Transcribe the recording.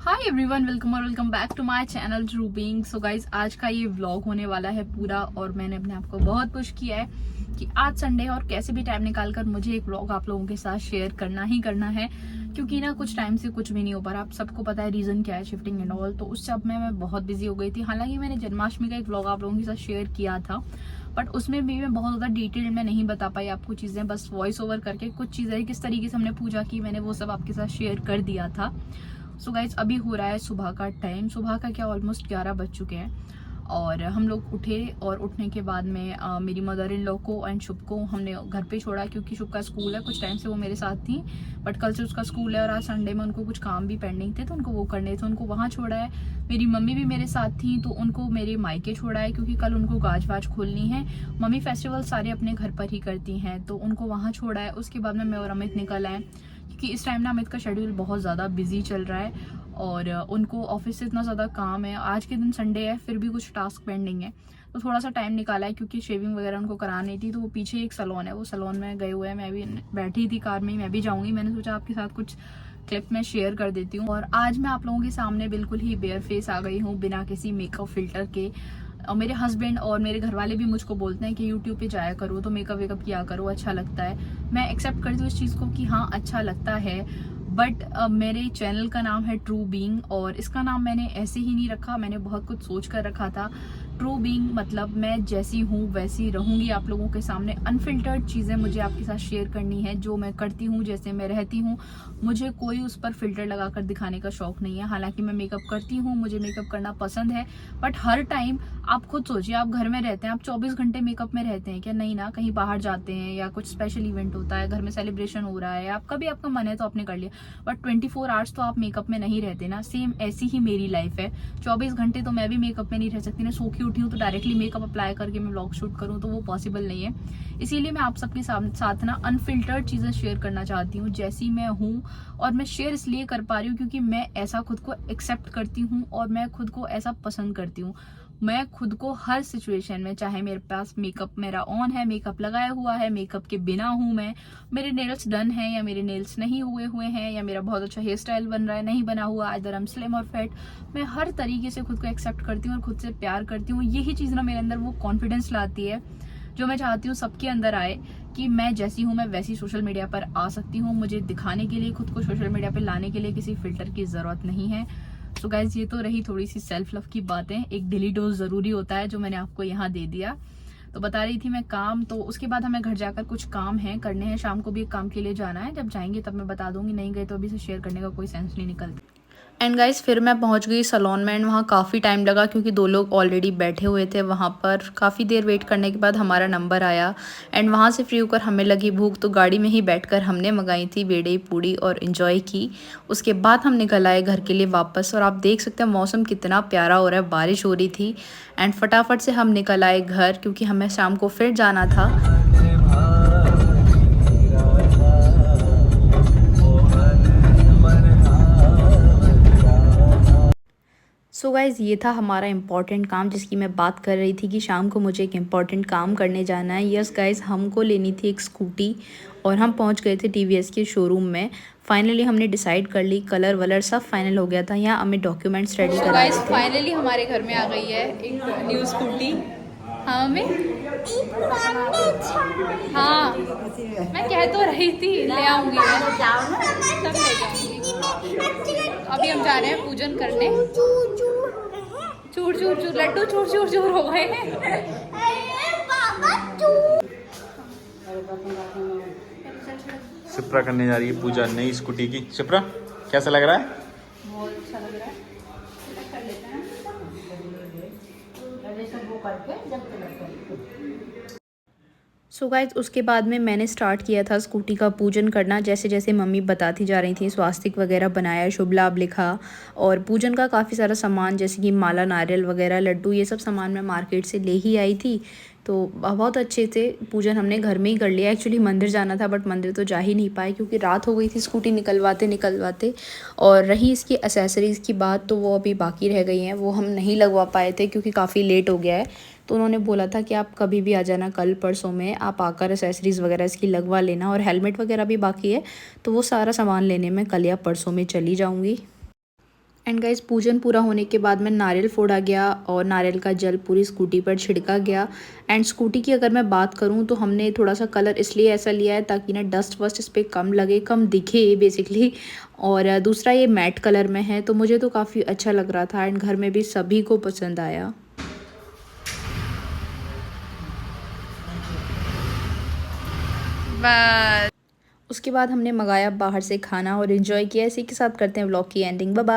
Hi everyone, welcome back to my channel True Being. So guys, आज का ये vlog होने वाला है पूरा, और मैंने अपने आप को बहुत पुश किया है कि आज संडे है और कैसे भी टाइम निकाल कर मुझे एक व्लॉग आप लोगों के साथ शेयर करना ही करना है। क्योंकि ना कुछ टाइम से कुछ भी नहीं हो पा रहा। आप सबको पता है रीजन क्या है, शिफ्टिंग एंड ऑल। तो उस सब में मैं बहुत बिजी हो गई थी। हालांकि मैंने जन्माष्टमी का एक व्लॉग आप लोगों के साथ शेयर किया था, बट उसमें भी मैं बहुत ज़्यादा डिटेल में नहीं बता पाई आपको चीज़ें। बस वॉइस ओवर करके कुछ चीज़ें किस तरीके से हमने पूजा की, मैंने वो सब आपके साथ शेयर कर दिया था। सो गाइज, अभी हो रहा है सुबह का टाइम। सुबह का क्या, ऑलमोस्ट 11 बज चुके हैं और हम लोग उठे। और उठने के बाद में मेरी मदर इन लॉ को एंड शुभ को हमने घर पे छोड़ा, क्योंकि शुभ का स्कूल है। कुछ टाइम से वो मेरे साथ थी, बट कल से उसका स्कूल है और आज संडे में उनको कुछ काम भी पेंडिंग थे तो उनको वो करने थे, उनको वहाँ छोड़ा है। मेरी मम्मी भी मेरे साथ थी तो उनको मेरे मायके छोड़ा है, क्योंकि कल उनको गाज वाज खोलनी है। मम्मी फेस्टिवल सारे अपने घर पर ही करती हैं, तो उनको वहाँ छोड़ा है। उसके बाद में मैं और अमित निकल आए, क्योंकि इस टाइम ना अमित का शेड्यूल बहुत ज़्यादा बिजी चल रहा है और उनको ऑफिस से इतना ज़्यादा काम है। आज के दिन संडे है, फिर भी कुछ टास्क पेंडिंग है, तो थोड़ा सा टाइम निकाला है। क्योंकि शेविंग वगैरह उनको करानी थी, तो वो पीछे एक सैलून है, वो सैलून में गए हुए हैं। मैं भी बैठी थी कार में, मैं भी जाऊँगी। मैंने सोचा आपके साथ कुछ क्लिप में शेयर कर देती हूँ। और आज मैं आप लोगों के सामने बिल्कुल ही बेयर फेस आ गई हूँ, बिना किसी मेकअप फिल्टर के। और मेरे हस्बैंड और मेरे घर वाले भी मुझको बोलते हैं कि यूट्यूब पे जाया करो तो मेकअप वेकअप किया करो, अच्छा लगता है। मैं एक्सेप्ट करती हूँ इस चीज़ को कि हाँ अच्छा लगता है, बट मेरे चैनल का नाम है ट्रू बीइंग, और इसका नाम मैंने ऐसे ही नहीं रखा, मैंने बहुत कुछ सोच कर रखा था। ट्रू बीइंग मतलब मैं जैसी हूँ वैसी रहूँगी आप लोगों के सामने। अनफिल्टर्ड चीज़ें मुझे आपके साथ शेयर करनी है, जो मैं करती हूँ, जैसे मैं रहती हूँ। मुझे कोई उस पर फिल्टर लगाकर दिखाने का शौक नहीं है। हालांकि मैं मेकअप करती हूँ, मुझे मेकअप करना पसंद है, बट हर टाइम आप खुद सोचिए, आप घर में रहते हैं, आप 24 घंटे मेकअप में रहते हैं क्या? नहीं ना। कहीं बाहर जाते हैं या कुछ स्पेशल इवेंट होता है, घर में सेलिब्रेशन हो रहा है, आपका भी आपका मन है तो आपने कर लिया, बट 24 आवर्स तो आप मेकअप में नहीं रहते ना। सेम ऐसी ही मेरी लाइफ है। 24 घंटे तो मैं भी मेकअप में नहीं रह सकती ना। सो के उठी हूँ तो डायरेक्टली मेकअप अप्लाई करके मैं व्लॉग शूट करूँ, तो वो पॉसिबल नहीं है। इसीलिए मैं आप सबके साथ ना अनफिल्टर्ड चीजें शेयर करना चाहती हूँ, जैसी मैं हूँ। और मैं शेयर इसलिए कर पा रही हूँ क्योंकि मैं ऐसा खुद को एक्सेप्ट करती हूँ और मैं खुद को ऐसा पसंद करती हूँ। मैं खुद को हर सिचुएशन में, चाहे मेरे पास मेकअप मेरा ऑन है, मेकअप लगाया हुआ है, मेकअप के बिना हूं मैं, मेरे नेल्स डन है या मेरे नेल्स नहीं हुए हुए हैं, या मेरा बहुत अच्छा हेयर स्टाइल बन रहा है, नहीं बना हुआ, आइदर आई एम स्लिम और फैट, मैं हर तरीके से खुद को एक्सेप्ट करती हूँ और खुद से प्यार करती हूँ। यही चीज़ ना मेरे अंदर वो कॉन्फिडेंस लाती है जो मैं चाहती हूँ सबके अंदर आए, कि मैं जैसी हूँ मैं वैसी सोशल मीडिया पर आ सकती हूँ। मुझे दिखाने के लिए, खुद को सोशल मीडिया पर लाने के लिए किसी फिल्टर की ज़रूरत नहीं है। सो गाइज, ये तो रही थोड़ी सी सेल्फ लव की बातें। एक डेली डोज जरूरी होता है, जो मैंने आपको यहाँ दे दिया। तो बता रही थी मैं काम, तो उसके बाद हमें घर जाकर कुछ काम है करने हैं। शाम को भी एक काम के लिए जाना है, जब जाएंगे तब मैं बता दूंगी, नहीं गए तो अभी से शेयर करने का कोई सेंस नहीं निकलता। एंड गाइज, फिर मैं पहुंच गई सलोन में, एंड वहाँ काफ़ी टाइम लगा क्योंकि 2 लोग ऑलरेडी बैठे हुए थे वहाँ पर। काफ़ी देर वेट करने के बाद हमारा नंबर आया, एंड वहाँ से फ्री होकर हमें लगी भूख, तो गाड़ी में ही बैठकर हमने मंगाई थी बेड़े पूड़ी और इन्जॉय की। उसके बाद हम निकल आए घर के लिए वापस, और आप देख सकते हैं मौसम कितना प्यारा हो रहा है, बारिश हो रही थी। एंड फटाफट से हम निकल आए घर, क्योंकि हमें शाम को फिर जाना था। सो गाइज़, ये था हमारा इम्पॉर्टेंट काम जिसकी मैं बात कर रही थी कि शाम को मुझे एक इम्पॉर्टेंट काम करने जाना है। यस गाइज़, हमको लेनी थी एक स्कूटी, और हम पहुंच गए थे टीवीएस के शोरूम में। फाइनली हमने डिसाइड कर ली, कलर वलर सब फाइनल हो गया था। यहाँ हमें डॉक्यूमेंट्स रेडी करा रहे थे। फाइनली हमारे घर में आ गई है एक न्यू स्कूटी। हाँ मम्मी, हाँ मैं कह तो रही थी ले आऊँगी, तब ले जाऊँगी। अभी हम जा रहे हैं पूजन करने। चूर चूर चूर लड्डू चूर चूर चूर हो गए हैं। शिप्रा करने जा रही है पूजा नई स्कूटी की। शिप्रा, कैसा लग रहा है? बहुत अच्छा लग रहा है। कर लेते हैं। सो गाइस, उसके बाद में मैंने स्टार्ट किया था स्कूटी का पूजन करना। जैसे जैसे मम्मी बताती जा रही थी, स्वास्तिक वगैरह बनाया, शुभ लाभ लिखा, और पूजन का काफ़ी सारा सामान जैसे कि माला, नारियल वगैरह, लड्डू, ये सब सामान मैं मार्केट से ले ही आई थी। तो बहुत अच्छे से पूजन हमने घर में ही कर लिया। एक्चुअली मंदिर जाना था, बट मंदिर तो जा ही नहीं पाए क्योंकि रात हो गई थी स्कूटी निकलवाते। और रही इसकी एसेसरीज़ की बात, तो वो अभी बाकी रह गई हैं, वो हम नहीं लगवा पाए थे क्योंकि काफ़ी लेट हो गया है। तो उन्होंने बोला था कि आप कभी भी आ जाना, कल परसों में आप आकर एसेसरीज़ वगैरह इसकी लगवा लेना, और हेलमेट वगैरह भी बाकी है, तो वो सारा सामान लेने में कल या परसों में चली जाऊँगी। एंड गाइज पूजन पूरा होने के बाद में नारियल फोड़ा गया और नारियल का जल पूरी स्कूटी पर छिड़का गया। एंड स्कूटी की अगर मैं बात करूं तो हमने थोड़ा सा कलर इसलिए ऐसा लिया है ताकि ना डस्ट वस्ट इस पर कम लगे, कम दिखे बेसिकली। और दूसरा ये मैट कलर में है तो मुझे तो काफ़ी अच्छा लग रहा था एंड घर में भी सभी को पसंद आया। उसके बाद हमने मंगाया बाहर से खाना और इन्जॉय किया। इसी के साथ करते हैं व्लॉग की एंडिंग। Bye bye.